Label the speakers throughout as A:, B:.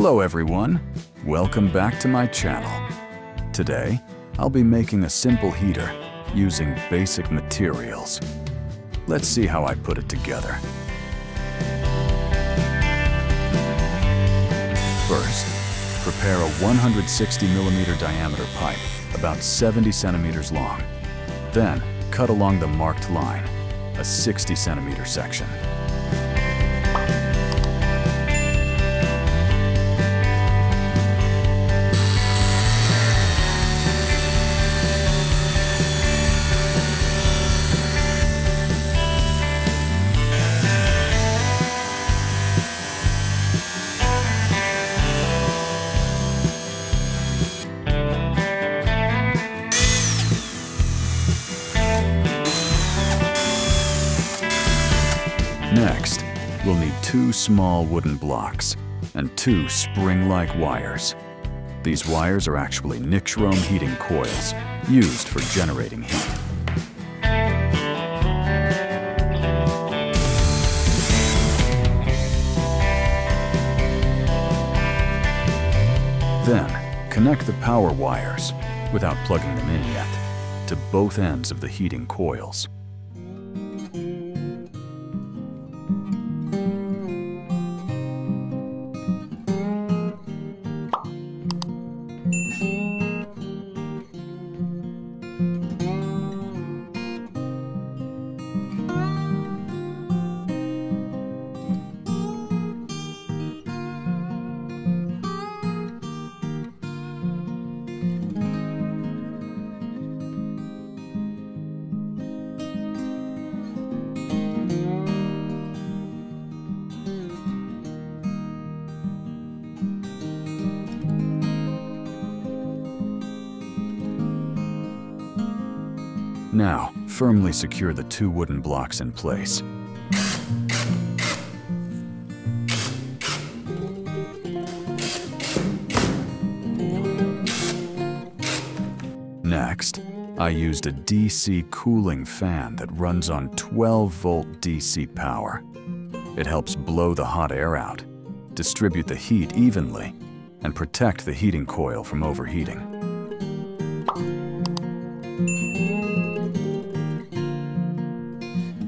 A: Hello everyone, welcome back to my channel. Today, I'll be making a simple heater using basic materials. Let's see how I put it together. First, prepare a 160mm diameter pipe, about 70 centimeters long. Then, cut along the marked line, a 60 centimeter section. Next, we'll need 2 small wooden blocks and 2 spring-like wires. These wires are actually nichrome heating coils used for generating heat. Then, connect the power wires, without plugging them in yet, to both ends of the heating coils. Now, firmly secure the 2 wooden blocks in place. Next, I used a DC cooling fan that runs on 12-volt DC power. It helps blow the hot air out, distribute the heat evenly, and protect the heating coil from overheating.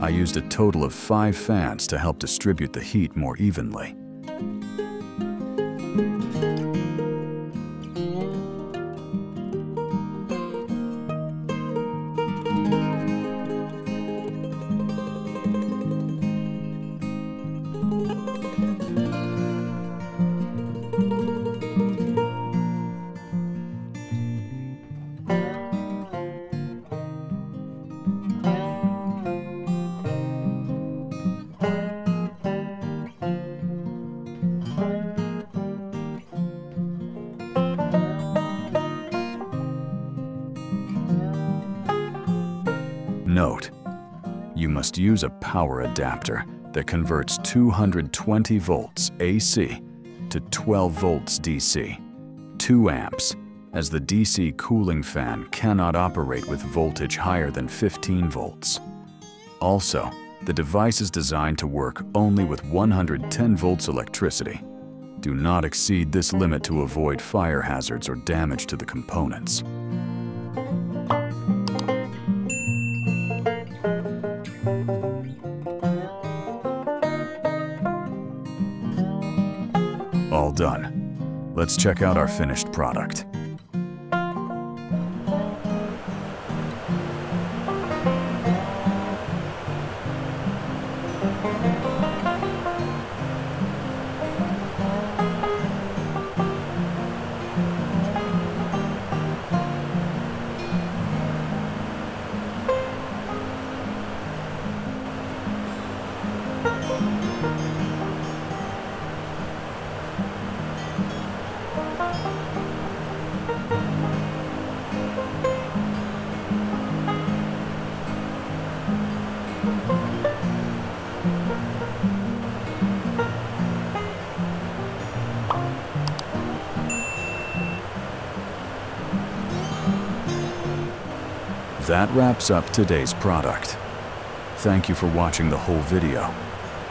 A: I used a total of 5 fans to help distribute the heat more evenly. Note, you must use a power adapter that converts 220 volts AC to 12 volts DC, 2 amps, as the DC cooling fan cannot operate with voltage higher than 15 volts. Also, the device is designed to work only with 110 volts electricity. Do not exceed this limit to avoid fire hazards or damage to the components. All done. Let's check out our finished product. That wraps up today's product. Thank you for watching the whole video.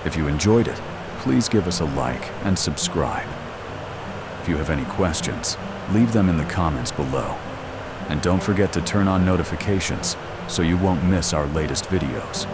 A: If you enjoyed it, please give us a like and subscribe. If you have any questions, leave them in the comments below. And don't forget to turn on notifications so you won't miss our latest videos.